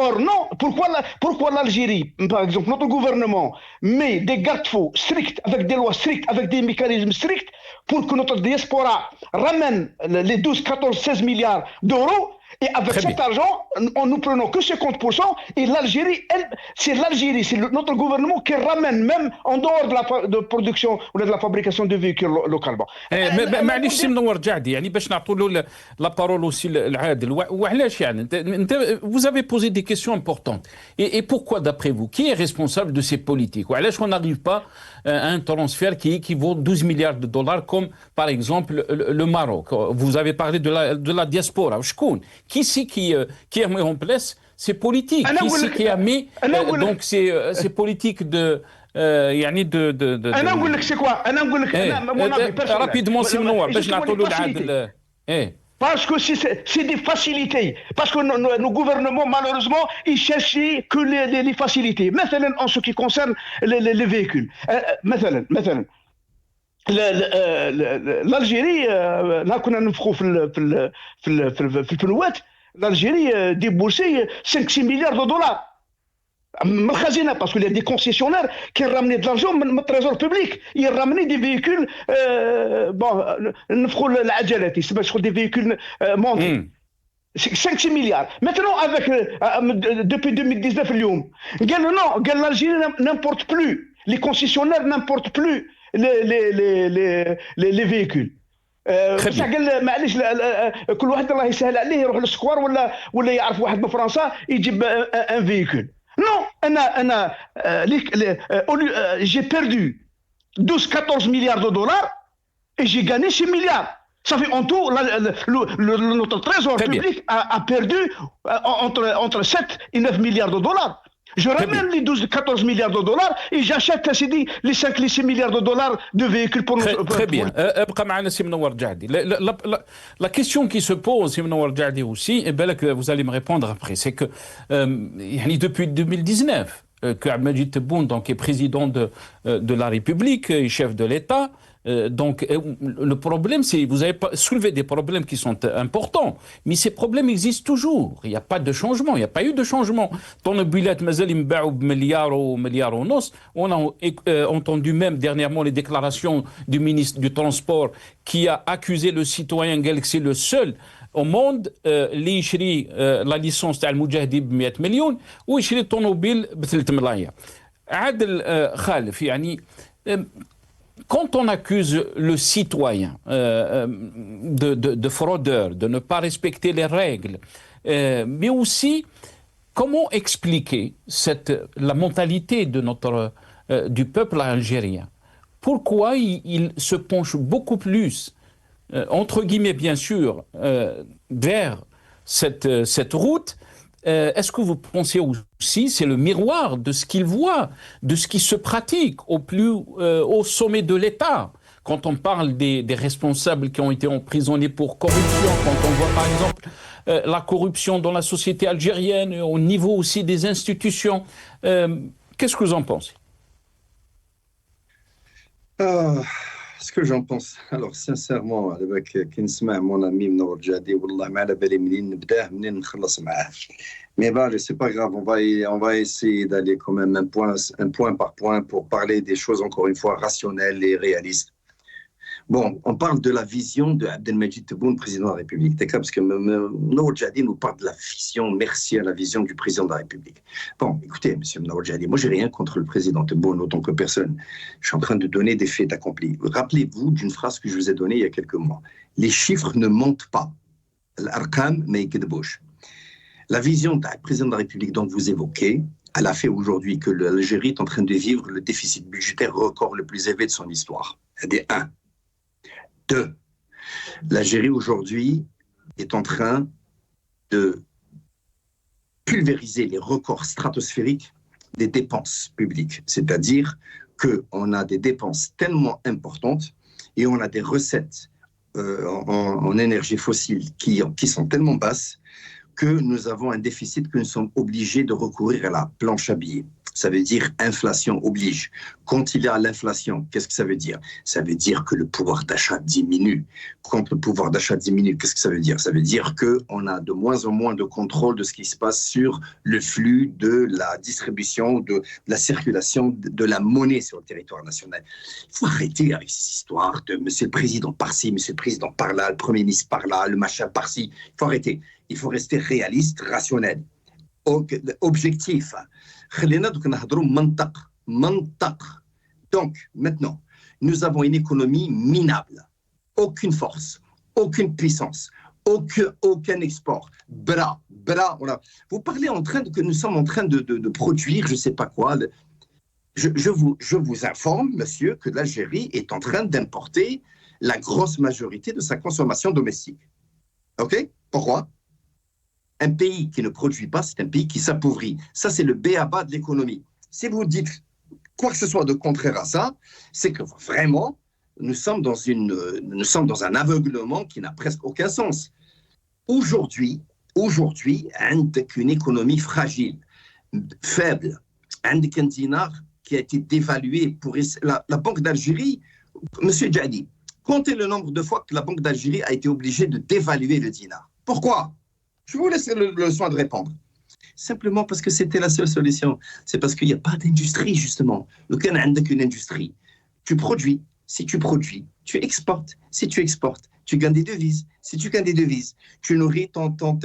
Or non, pourquoi l'Algérie, par exemple, notre gouvernement met des garde-fous stricts, avec des lois strictes, avec des mécanismes stricts, pour que notre diaspora ramène les 12, 14, 16 milliards d'euros. Et avec cet argent, nous prenons que 50%, et l'Algérie, c'est notre gouvernement qui ramène même en dehors de la production ou de la fabrication de véhicules localement. معليش سي منور جعدي يعني باش نعطوا له لا بارول aussi العادل وعلاش يعني vous avez posé des questions importantes et pourquoi d'après vous qui est responsable de ces politiques وعلاش on n'arrive pas à un transfert qui équivaut 12 milliards de dollars comme par exemple le Maroc. Vous avez parlé de la diaspora. شكون qui c'est qui a mis en place ces politiques? Qui c'est qui a mis donc ces politiques de يعني انا نقول لك سي كوا انا نقول لك rapidement سي منور باش نعطوا له العدل. Parce que c'est des facilités. Parce que nos gouvernements, malheureusement, ils cherchent que les facilités. مثلا en ce qui concerne les véhicules. مثلا l'Algérie là كنا نفخوا في البنوات. L'Algérie déboursait 5-6 milliards de dollars. Parce qu'il y a des concessionnaires qui ramenaient de l'argent dans le trésor public. Ils ramenaient des véhicules, des véhicules montés. 5-6 milliards. Maintenant, depuis 2019, l'Algérie n'importe plus. Les concessionnaires n'importent plus les véhicules. بصح قال معليش كل واحد الله يسهل عليه يروح للسكوار ولا يعرف واحد بفرنسا يجيب ان فيكول. Non, j'ai perdu 12-14 milliards de dollars et j'ai gagné 6 milliards. Ça fait en tout, notre trésor public a perdu entre 7 et 9 milliards de dollars. Je ramène les 12-14 milliards de dollars et j'achète les 5-6 milliards de dollars de véhicules pour nous. Très bien. La question qui se pose, aussi, et bien que vous allez me répondre après, c'est que depuis 2019, que Abdelmajid Tebboune donc est président de la République et chef de l'État. Donc le problème, c'est vous avez soulevé des problèmes qui sont importants, mais ces problèmes existent toujours. Il n'y a pas de changement, il n'y a pas eu de changement. On a entendu même dernièrement les déclarations du ministre du Transport qui a accusé le citoyen que c'est le seul au monde اللي يشري la licence تاع المجاهدي ب 100 مليون ويشري الطوموبيل ب 3 ملايين. عادل خالف يعني quand on accuse le citoyen de fraudeur, de ne pas respecter les règles, mais aussi comment expliquer la mentalité de du peuple algérien? Pourquoi il se penche beaucoup plus, entre guillemets bien sûr, vers cette route? Est-ce que vous pensez aussi c'est le miroir de ce qu'il voit, de ce qui se pratique au sommet de l'État? Quand on parle des responsables qui ont été emprisonnés pour corruption, quand on voit par exemple la corruption dans la société algérienne, au niveau aussi des institutions, qu'est-ce que vous en pensez? Ce que j'en pense, alors sincèrement, avec Kinsma, mon ami Mnour Jadi, Wallah, ma la belle منين نبداه منين نخلص معاه. Mais bon, c'est pas grave, on va essayer d'aller quand même un point par point pour parler des choses encore une fois rationnelles et réalistes. Bon, on parle de la vision de Abdelmajid Tebboune, président de la République. D'accord, parce que Mnour Jadi nous parle de la vision, merci à la vision du président de la République. Bon, écoutez, monsieur Mnour Jadi, moi j'ai rien contre le président Tebboune autant que personne. Je suis en train de donner des faits accomplis. Rappelez-vous d'une phrase que je vous ai donnée il y a quelques mois. Les chiffres ne mentent pas. L'arqam mais bouche. La vision du président de la République dont vous évoquez, elle a fait aujourd'hui que l'Algérie est en train de vivre le déficit budgétaire record le plus élevé de son histoire. C'est-à-dire 1. 2. L'Algérie aujourd'hui est en train de pulvériser les records stratosphériques des dépenses publiques. C'est-à-dire qu'on a des dépenses tellement importantes et on a des recettes en énergie fossile qui sont tellement basses que nous avons un déficit que nous sommes obligés de recourir à la planche à billets. Ça veut dire inflation oblige. Quand il y a l'inflation, qu'est-ce que ça veut dire? Ça veut dire que le pouvoir d'achat diminue. Quand le pouvoir d'achat diminue, qu'est-ce que ça veut dire? Ça veut dire qu'on a de moins en moins de contrôle de ce qui se passe sur le flux de la distribution, de la circulation de la monnaie sur le territoire national. Il faut arrêter avec ces histoires de monsieur le président par-ci, monsieur le président par-là, le premier ministre par-là, le machin par-ci. Il faut arrêter. Il faut rester réaliste, rationnel, objectif. Donc, maintenant, nous avons une économie minable. Aucune force, aucune puissance, aucun export. Vous parlez que nous sommes en train de produire, je ne sais pas quoi. Je vous informe, monsieur, que l'Algérie est en train d'importer la grosse majorité de sa consommation domestique. OK? Pourquoi? Un pays qui ne produit pas, c'est un pays qui s'appauvrit. Ça, c'est le b.a.-ba de l'économie. Si vous dites quoi que ce soit de contraire à ça, c'est que vraiment, nous sommes dans un aveuglement qui n'a presque aucun sens. Aujourd'hui, avec une économie fragile, faible, avec un dinar qui a été dévalué pour la Banque d'Algérie, monsieur Jadi, comptez le nombre de fois que la Banque d'Algérie a été obligée de dévaluer le dinar. Pourquoi? Je vous laisse le soin de répondre. Simplement parce que c'était la seule solution. C'est parce qu'il n'y a pas d'industrie, justement. Donc, il y a une industrie. Tu produis. Si tu produis, tu exportes. Si tu exportes, tu gagnes des devises. Si tu gagnes des devises, tu nourris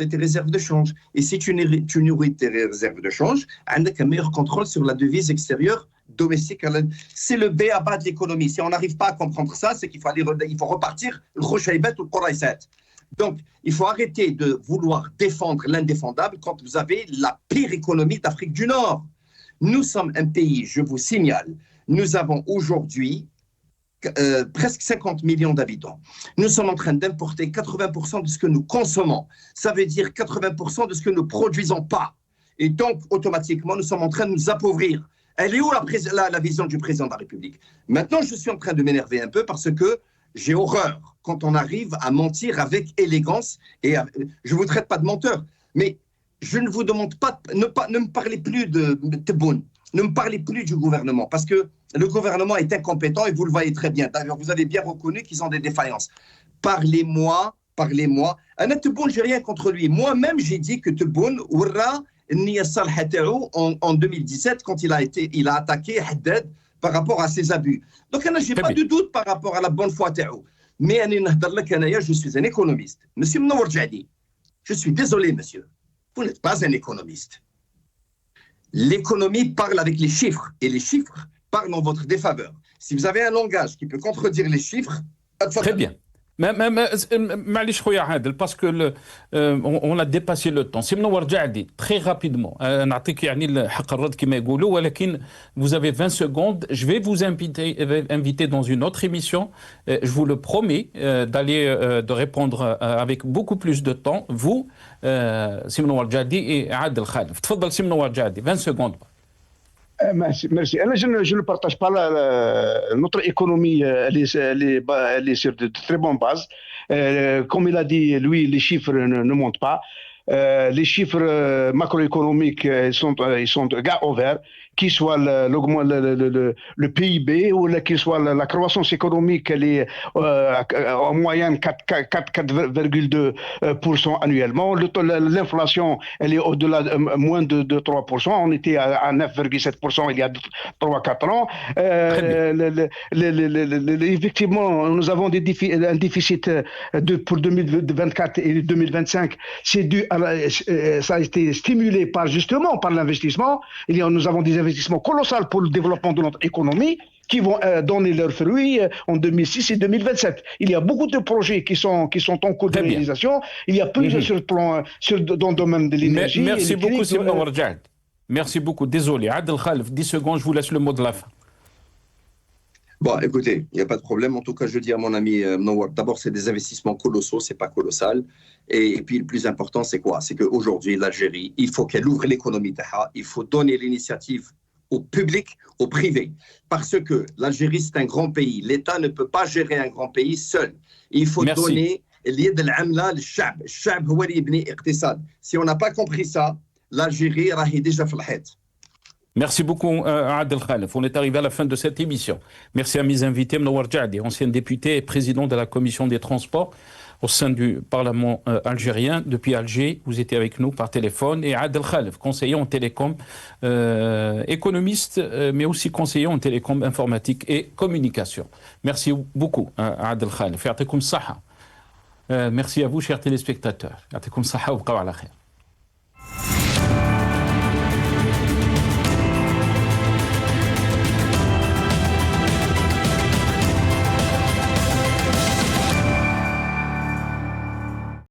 tes réserves de change. Et si tu nourris tes réserves de change, tu as un meilleur contrôle sur la devise extérieure domestique. C'est le b.a.-ba de l'économie. Si on n'arrive pas à comprendre ça, c'est qu'il faut repartir le Rochaïbet ou le Qoraïsat. Donc, il faut arrêter de vouloir défendre l'indéfendable quand vous avez la pire économie d'Afrique du Nord. Nous sommes un pays, je vous signale, nous avons aujourd'hui presque 50 millions d'habitants. Nous sommes en train d'importer 80% de ce que nous consommons. Ça veut dire 80% de ce que nous ne produisons pas. Et donc, automatiquement, nous sommes en train de nous appauvrir. Elle est où la vision du président de la République? Maintenant, je suis en train de m'énerver un peu parce que j'ai horreur quand on arrive à mentir avec élégance. Et je ne vous traite pas de menteur, mais je ne vous demande pas, ne me parlez plus de Tebboune, ne me parlez plus du gouvernement, parce que le gouvernement est incompétent et vous le voyez très bien. D'ailleurs, vous avez bien reconnu qu'ils ont des défaillances. Parlez-moi. Anna Tebboune, je n'ai rien contre lui. Moi-même, j'ai dit que Tebboune oura en 2017 quand il a attaqué Haddad par rapport à ses abus. Donc, je n'ai pas de doute par rapport à la bonne foi Tao. Mais je suis un économiste. Monsieur Mnour Jadi, je suis désolé, monsieur. Vous n'êtes pas un économiste. L'économie parle avec les chiffres et les chiffres parlent en votre défaveur. Si vous avez un langage qui peut contredire les chiffres, très bien. معليش خويا عادل باسكو on a dépassé le temps. سي منور جعدي très rapidement نعطيك يعني الحق الرد كما يقولوا ولكن vous avez 20 secondes. Je vais vous inviter dans une autre émission. Je vous le promets de répondre avec beaucoup plus de temps. Vous سي منور جعدي et عادل خالف. تفضل سي منور جعدي 20 secondes. Merci. Je ne partage pas notre économie, elle est sur de très bonnes bases. Comme il a dit, lui, les chiffres ne montent pas. Les chiffres macroéconomiques, ils sont gars au vert, qu'il soit le PIB ou qu'il soit la croissance économique, elle est en moyenne 4,2% annuellement. L'inflation, elle est au-delà de moins de 3%. On était à 9,7% il y a 3-4 ans. Effectivement, nous avons un déficit pour 2024 et 2025. C'est dû ça a été stimulé justement par l'investissement. Nous avons des investissements colossaux pour le développement de notre économie qui vont donner leurs fruits en 2006 et 2027. Il y a beaucoup de projets qui sont en cours de réalisation. Il y a plusieurs sur le plan dans le domaine de l'énergie. Merci beaucoup, Simon Warjad. Merci beaucoup. Désolé. Adel Khalf, 10 secondes, je vous laisse le mot de la fin. Bon, écoutez, il n'y a pas de problème. En tout cas, je dis à mon ami Mnour, d'abord, c'est des investissements colossaux, c'est pas colossal. Et puis, le plus important, c'est quoi? C'est qu'aujourd'hui, l'Algérie, il faut qu'elle ouvre l'économie d'Aha. Il faut donner l'initiative au public, au privé. Parce que l'Algérie, c'est un grand pays. L'État ne peut pas gérer un grand pays seul. Il faut donner l'yed al-amla al-shab. Al-shab, huwa li yibni iqtisad. Si on n'a pas compris ça, l'Algérie rahi déjà fi al-hayt. Merci beaucoup, Adel Khalef. On est arrivé à la fin de cette émission. Merci à mes invités, Mnour Jadi, ancien député et président de la commission des transports au sein du Parlement algérien. Depuis Alger, vous étiez avec nous par téléphone. Et Adel Khalef, conseiller en télécom, économiste, mais aussi conseiller en télécom informatique et communication. Merci beaucoup, Adel Khalef. Merci à vous, chers téléspectateurs. Ya'tikoum saha wa bqaw ala khair.